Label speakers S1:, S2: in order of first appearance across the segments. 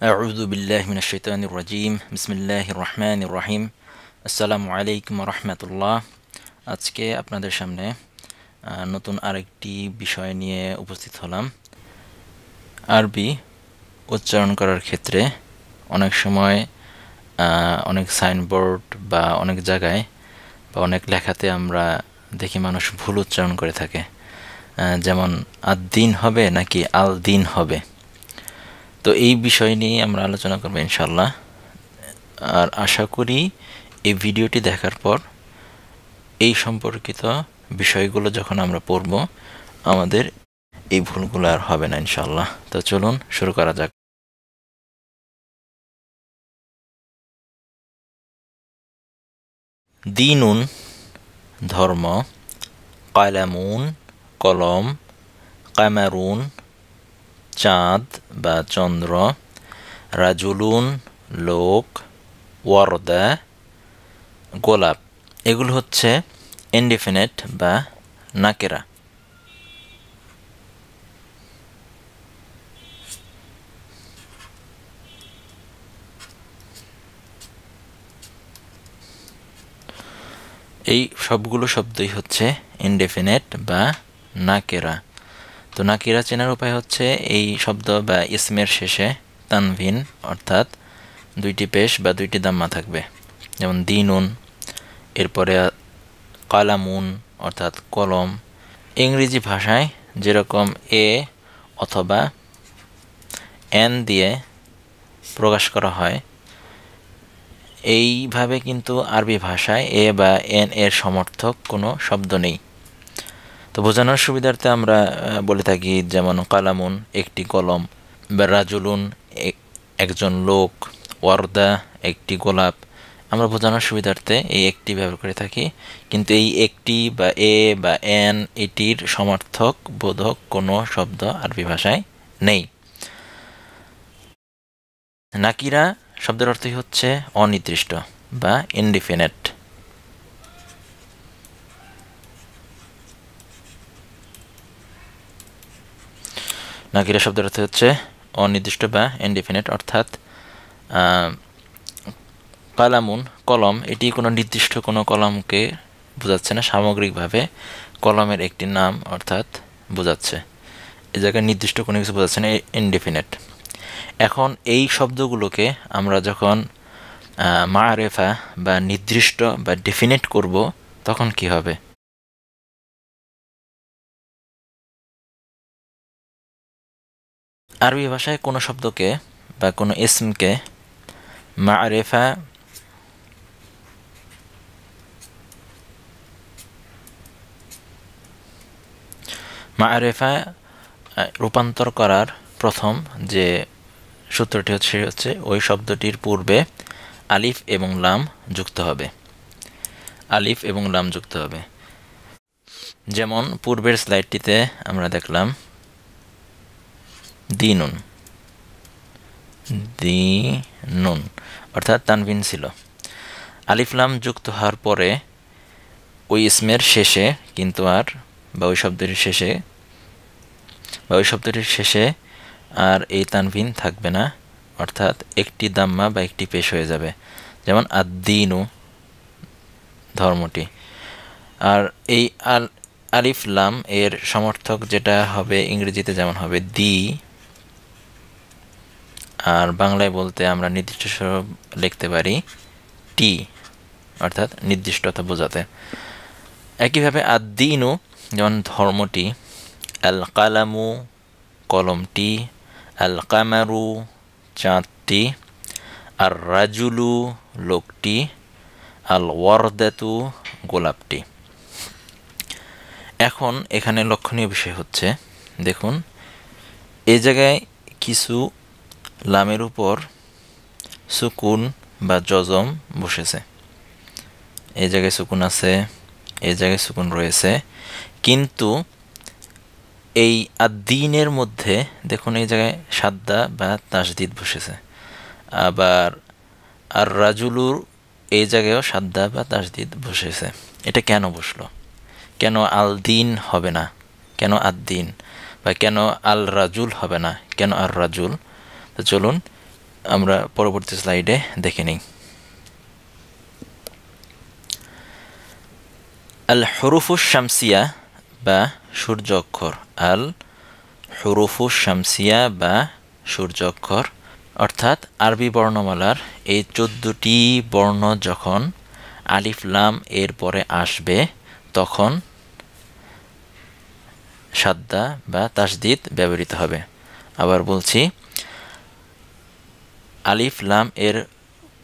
S1: أعوذ بالله من الشيطان الرجيم بسم الله الرحمن الرحيم আসসালামু আলাইকুম রহমতুল্লাহ। আজকে আপনাদের সামনে নতুন আরেকটি বিষয় নিয়ে উপস্থিত হলাম। আরবি উচ্চারণ করার ক্ষেত্রে অনেক সময় অনেক সাইনবোর্ড বা অনেক জায়গায় বা অনেক লেখাতে আমরা দেখি মানুষ ভুল উচ্চারণ করে থাকে, যেমন আদ-দিন হবে নাকি আল-দিন হবে। তো এই বিষয় নিয়ে আমরা আলোচনা করবো ইনশাল্লাহ। আর আশা করি এই ভিডিওটি দেখার পর এই সম্পর্কিত বিষয়গুলো যখন আমরা পড়ব আমাদের এই ভুলগুলো আর হবে না ইনশাল্লাহ। তো চলুন শুরু করা যাক। দিনুন ধর্ম, কালামুন কলম, কামারুন চাঁদ বা চন্দ্র, রাজুলুন লোক, ওয়ারদা গোলাপ। এগুলো হচ্ছে ইনডিফিনিট বা নাকেরা। এই সবগুলো শব্দই হচ্ছে ইনডেফিনিট বা নাকেরা। তো নাকিরা চেনার উপায় হচ্ছে এই শব্দ বা ইসমের শেষে তানভিন অর্থাৎ দুইটি পেশ বা দুইটি দাম্মা থাকবে, যেমন দিনুন, এরপরে কালামুন অর্থাৎ কলম। ইংরেজি ভাষায় যেরকম এ অথবা এন দিয়ে প্রকাশ করা হয়, এইভাবে কিন্তু আরবি ভাষায় এ বা এন এর সমর্থক কোনো শব্দ নেই। তো বোঝানোর সুবিধার্থে আমরা বলে থাকি, যেমন কালামুন একটি কলম, বা রাজুলুন একজন লোক, ওয়ারদা একটি গোলাপ। আমরা বোঝানোর সুবিধার্থে এই একটি ব্যবহার করে থাকি, কিন্তু এই একটি বা এ বা এন এটির সমর্থক বোধক কোনো শব্দ আরবি ভাষায় নেই। নাকিরা শব্দের অর্থই হচ্ছে অনির্দিষ্ট বা ইনডিফিনিট। নাকিরা শব্দের অর্থ হচ্ছে অনির্দিষ্ট বা ইনডিফিনিট, অর্থাৎ কালামুন কলম, এটি কোনো নির্দিষ্ট কোনো কলমকে বোঝাচ্ছে না, সামগ্রিকভাবে কলমের একটি নাম অর্থাৎ বোঝাচ্ছে। এই জায়গায় নির্দিষ্ট কোনো কিছু বোঝাচ্ছে না, ইনডিফিনিট। এখন এই শব্দগুলোকে আমরা যখন মারেফা বা নির্দিষ্ট বা ডেফিনিট করব তখন কি হবে? আরবি ভাষায় কোনো শব্দকে বা কোনো ইসমকে মারেফা মারেফা রূপান্তর করার প্রথম যে সূত্রটি হচ্ছে ওই শব্দটির পূর্বে আলিফ এবং লাম যুক্ত হবে। আলিফ এবং লাম যুক্ত হবে। যেমন পূর্বের স্লাইডটিতে আমরা দেখলাম দিনুন, দিনুন অর্থাৎ তানভিন ছিল। আলিফ লাম যুক্ত হওয়ার পরে ওই ইসমের শেষে কিন্তু আর বা ওই শব্দটির শেষে আর এই তানভিন থাকবে না, অর্থাৎ একটি দাম্মা বা একটি পেশ হয়ে যাবে, যেমন আদ-দীনু ধর্মটি। আর এই আলিফ লাম এর সমর্থক যেটা হবে ইংরেজিতে যেমন হবে দি, আর বাংলায় বলতে আমরা নির্দিষ্ট স্বর লিখতে পারি টি, অর্থাৎ নির্দিষ্টতা বোঝাতে। একইভাবে আদ-দীনু যেমন ধর্মটি, আল কালামু কলমটি, আল কামারু চাঁদটি, আর রাজুলু লোকটি, আল ওয়ারদাতু গোলাপটি। এখন এখানে লক্ষণীয় বিষয় হচ্ছে, দেখুন এই জায়গায় কিছু লামের উপর সুকুন বা জজম বসেছে। এই জায়গায় সুকুন আছে, এই জায়গায় সুকুন রয়েছে, কিন্তু এই আদ-দীনের মধ্যে দেখুন এই জায়গায় সাদ্দা বা তাসদিদ বসেছে। আবার আর রাজুলুর এই জায়গায়ও সাদ্দা বা তাসদিদ বসেছে। এটা কেন বসলো? কেন আল দিন হবে না, কেন আদ-দীন, বা কেন আল রাজুল হবে না, কেন আর রাজুল? তো চলুন আমরা পরবর্তী স্লাইডে দেখে নিই। আল হুরুফুশ শামসিয়া বা সূর্য অক্ষর, আল হুরুফুশ শামসিয়া বা সূর্য অক্ষর অর্থাৎ আরবি বর্ণমালার এই 14টি বর্ণ যখন আলিফ লাম এর পরে আসবে তখন সাদ্দা বা তাসদিদ ব্যবহৃত হবে। আবার বলছি, আলিফ লাম এর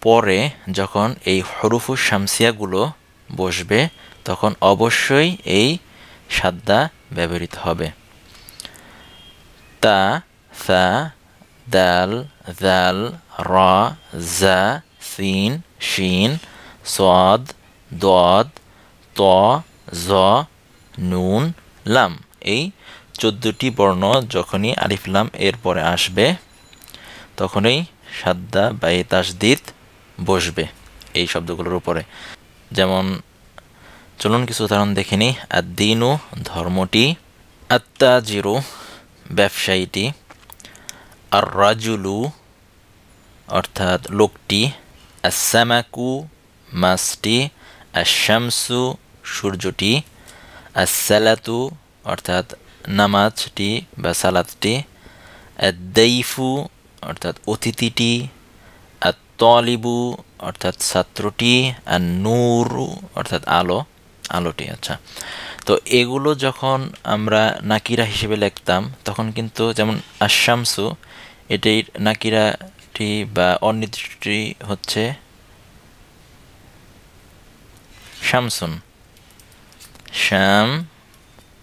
S1: পরে যখন এই হরুফুশ শামসিয়াগুলো বসবে তখন অবশ্যই এই সাদ্দা ব্যবহৃত হবে। তা, সা, দাল, জাল, রা, জা, সিন, শিন, সাদ, দাদ, ত, জ, নুন, লাম, এই 14টি বর্ণ যখনই আলিফ লাম এর পরে আসবে তখনই সাদ্দা বা এই তাসদিদ বসবে এই শব্দগুলোর উপরে। যেমন চলুন কিছু উদাহরণ দেখে নিই। আদ-দীনু ধর্মটি, আত-তাজিরু ব্যবসায়ীটি, আর-রাজুলু অর্থাৎ লোকটি, আস-সামাকু মাছটি, আশ-শামসু সূর্যটি, আস-সালাতু অর্থাৎ নামাজটি বা সালাতটি, আদ-দাইফু অর্থাৎ অতিথিটি, আত-তালিবু অর্থাৎ ছাত্রটি, আন-নূরু অর্থাৎ আলো, আলোটি। আচ্ছা, তো এগুলো যখন আমরা নাকিরা হিসেবে লিখতাম তখন কিন্তু যেমন আশ-শামসু এটির নাকিরাটি বা অনির্দিষ্টটি হচ্ছে শামসুন, শামসুন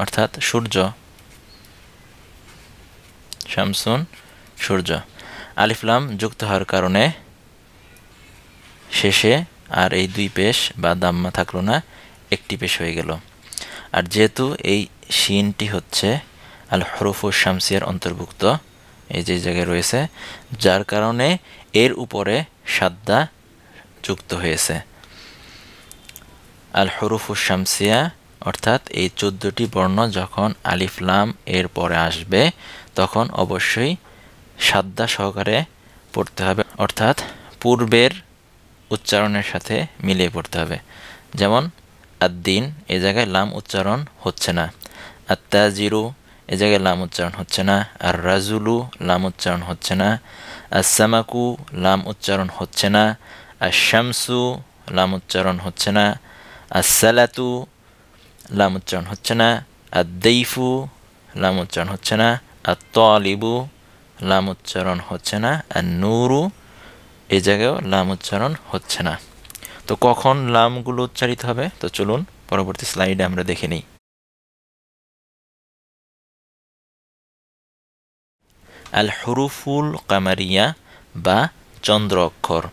S1: অর্থাৎ সূর্য, শামসুন সূর্য। আলিফ লাম যুক্ত হওয়ার কারণে শেষে আর এই দুই পেশ বা দাম্মা থাকলো না, একটি পেশ হয়ে গেল। আর যেহেতু এই শিনটি হচ্ছে আল হুরুফুশ শামসিয়ার অন্তর্ভুক্ত, এই যে জায়গায় রয়েছে, যার কারণে এর উপরে সাদ্দা যুক্ত হয়েছে। আল হুরুফুশ শামসিয়া অর্থাৎ এই 14টি বর্ণ যখন আলিফ লাম এর পরে আসবে তখন অবশ্যই সাদ্দা সহকারে পড়তে হবে, অর্থাৎ পূর্বের উচ্চারণের সাথে মিলিয়ে পড়তে হবে। যেমন আদ-দীন এই জায়গায় লাম উচ্চারণ হচ্ছে না, আত-তাজিরু এই জায়গায় লাম উচ্চারণ হচ্ছে না, আর-রাজুলু লাম উচ্চারণ হচ্ছে না, আস-সামাকু লাম উচ্চারণ হচ্ছে না, আশ-শামসু লাম উচ্চারণ হচ্ছে না, আস-সালাতু লাম উচ্চারণ হচ্ছে না, আদ-দাইফু লাম উচ্চারণ হচ্ছে না, আত-তালিবু লাম উচ্চারণ হচ্ছে না, আন-নূরু এই জায়গায়ও লাম উচ্চারণ হচ্ছে না। তো কখন লামগুলো উচ্চারিত হবে? তো চলুন পরবর্তী স্লাইডে আমরা দেখে নিই। আল হুরুফুল কামারিয়া বা চন্দ্র অক্ষর,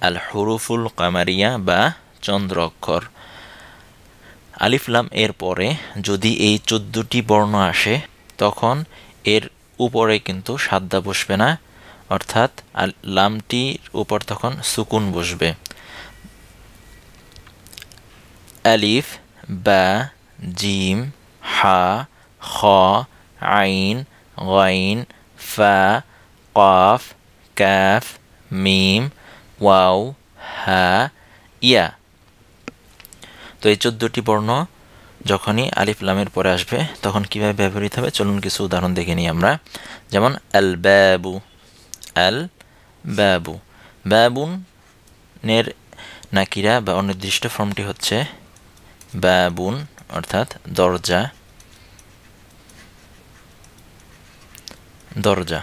S1: আল হুরুফুল কামারিয়া বা চন্দ্র অক্ষর। আলিফ লাম এর পরে যদি এই 14টি বর্ণ আসে তখন এর উপরে কিন্তু সাদ্দা বসবে না, অর্থাৎ লামটির উপর তখন সুকুন বসবে। আলিফ, বা, জিম, হা, খ, আইন, গাইন, ফা, কফ, কাফ, মিম, ওয়াও, হা, ইয়া। তো এই 14টি বর্ণ যখনই আলিফ লামের পরে আসবে তখন কিভাবে ব্যবহৃত হবে চলুন কিছু উদাহরণ দেখে নিই আমরা। যেমন আল বাবু, আল বাবু, বাবুনের নাকিরা বা অনির্দিষ্ট ফর্মটি হচ্ছে বাবুন অর্থাৎ দরজা, দরজা।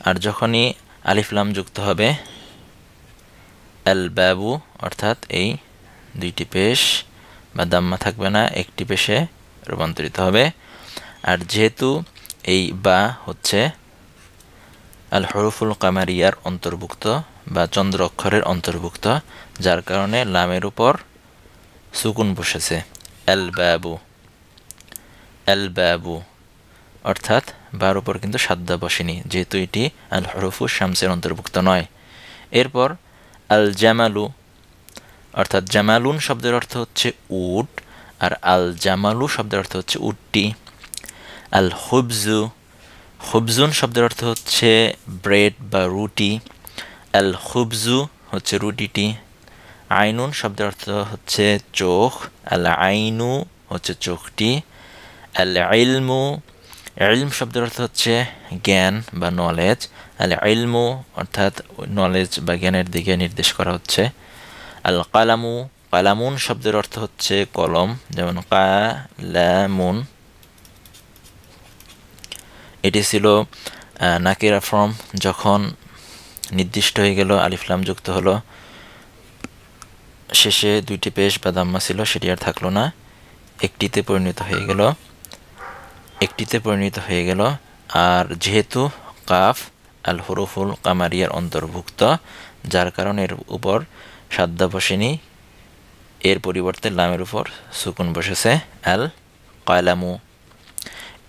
S1: আর যখনই আলিফ লাম যুক্ত হবে আল বাবু অর্থাৎ এই দুইটি পেশ বা দাম্মা থাকবে না, একটি পেশে রূপান্তরিত হবে। আর যেহেতু এই বা হচ্ছে আল হুরুফুল কামারিয়ার অন্তর্ভুক্ত বা চন্দ্র অক্ষরের অন্তর্ভুক্ত, যার কারণে লামের উপর সুকুন বসেছে, আল বাবু, আল বাবু অর্থাৎ বার উপর কিন্তু সাদ্দা বসেনি, যেহেতু এটি আল হুরুফুশ শামসের অন্তর্ভুক্ত নয়। এরপর আল জামালু অর্থাৎ জামালুন শব্দের অর্থ হচ্ছে উট, আর আল জামালু শব্দের অর্থ হচ্ছে উটটি। আল খুবজু খুবজুন শব্দের অর্থ হচ্ছে ব্রেড বা রুটি। আল খুবজু হচ্ছে রুটিটি। আইনুন শব্দের অর্থ হচ্ছে চোখ। আল আইনু হচ্ছে চোখটি। আল ইলমু, ইলম শব্দের অর্থ হচ্ছে জ্ঞান বা নলেজ। আল ইলমু অর্থাৎ নলেজ বা জ্ঞানের দিকে নির্দেশ করা হচ্ছে। আল কালামু, কালামুন শব্দের অর্থ হচ্ছে কলম, যেমন কালামুন। এটি ছিল নাকিরা ফর্ম। যখন নির্দিষ্ট হয়ে গেল, আলিফলাম যুক্ত হলো, শেষে দুইটি পেশ বা দাম্মা ছিল, সেটি আর থাকলো না, একটিতে পরিণত হয়ে গেল। আর যেহেতু কাফ আল হরুফুল কামারিয়ার অন্তর্ভুক্ত, যার কারণে এর উপর সাদ্দা বসেনি, এর পরিবর্তে লামের উপর সুকুন বসেছে, আল কালামু।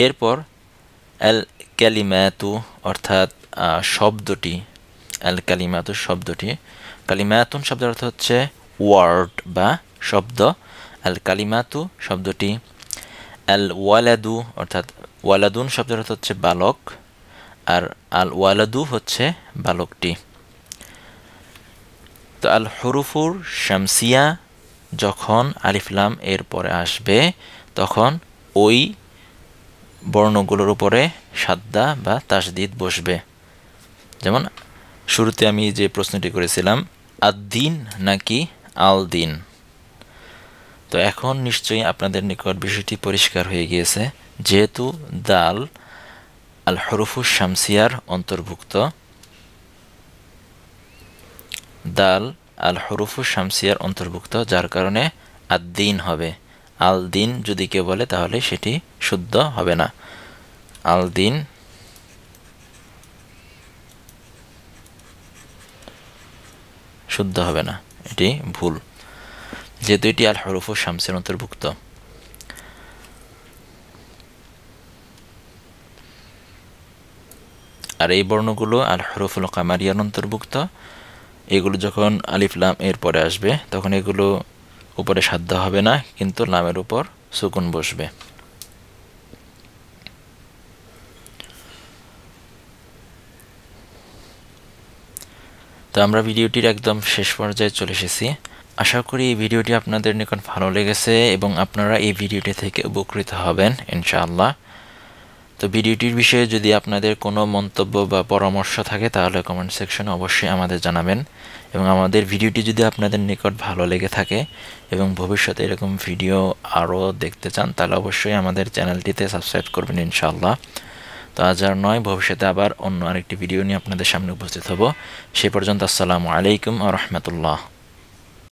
S1: এরপর আল কালিমাতু অর্থাৎ শব্দটি, আল কালিমাতু শব্দটি, কালিমাতুন শব্দের অর্থ হচ্ছে ওয়ার্ড বা শব্দ। আল কালিমাতু শব্দটি। আল ওয়ালাদু অর্থাৎ ওয়ালাদুন শব্দের অর্থ হচ্ছে বালক, আর আল ওয়ালাদু হচ্ছে বালকটি। তো আল হরুফুর শামসিয়া যখন আলিফলাম এর পরে আসবে, তখন ওই বর্ণগুলোর উপরে সাদ্দা বা তাসদিদ বসবে। যেমন শুরুতে আমি যে প্রশ্নটি করেছিলাম, আদ্দিন নাকি আল দিন। তো এখন নিশ্চয়ই আপনাদের নিকট বিষয়টি পরিষ্কার হয়ে গিয়েছে। যেহেতু দাল আল হরুফুস শামসিয়ার অন্তর্ভুক্ত, দাল আল হরুফুস শামসিয়ার অন্তর্ভুক্ত, যার কারণে আদ্দিন হবে। আল দিন যদি কেউ বলে তাহলে সেটি শুদ্ধ হবে না। আল দিন শুদ্ধ হবে না, এটি ভুল, যেহেতু এটি আল হরুফুস শামসিয়ার অন্তর্ভুক্ত। আর এই বর্ণগুলো আল হরুফুল কামারিয়ার অন্তর্ভুক্ত। এগুলো যখন আলিফ লাম এর পরে আসবে, তখন এগুলো উপরে সাদ্দা হবে না, কিন্তু লামের উপর সুকুন বসবে। তো আমরা ভিডিওটির একদম শেষ পর্যায়ে চলে এসেছি। আশা করি এই ভিডিওটি আপনাদের নিকট ভালো লেগেছে এবং আপনারা এই ভিডিওটি থেকে উপকৃত হবেন ইনশাআল্লাহ। তো ভিডিওটির বিষয়ে যদি আপনাদের কোনো মন্তব্য বা পরামর্শ থাকে তাহলে কমেন্ট সেকশনে অবশ্যই আমাদের জানাবেন। এবং আমাদের ভিডিওটি যদি আপনাদের নিকট ভালো লেগে থাকে এবং ভবিষ্যতে এরকম ভিডিও আরও দেখতে চান, তাহলে অবশ্যই আমাদের চ্যানেলটিতে সাবস্ক্রাইব করবেন ইনশাআল্লাহ। তো আজ আর নয়, ভবিষ্যতে আবার অন্য আরেকটি ভিডিও নিয়ে আপনাদের সামনে উপস্থিত হব। সে পর্যন্ত আসসালামু আলাইকুম ওয়া রাহমাতুল্লাহ।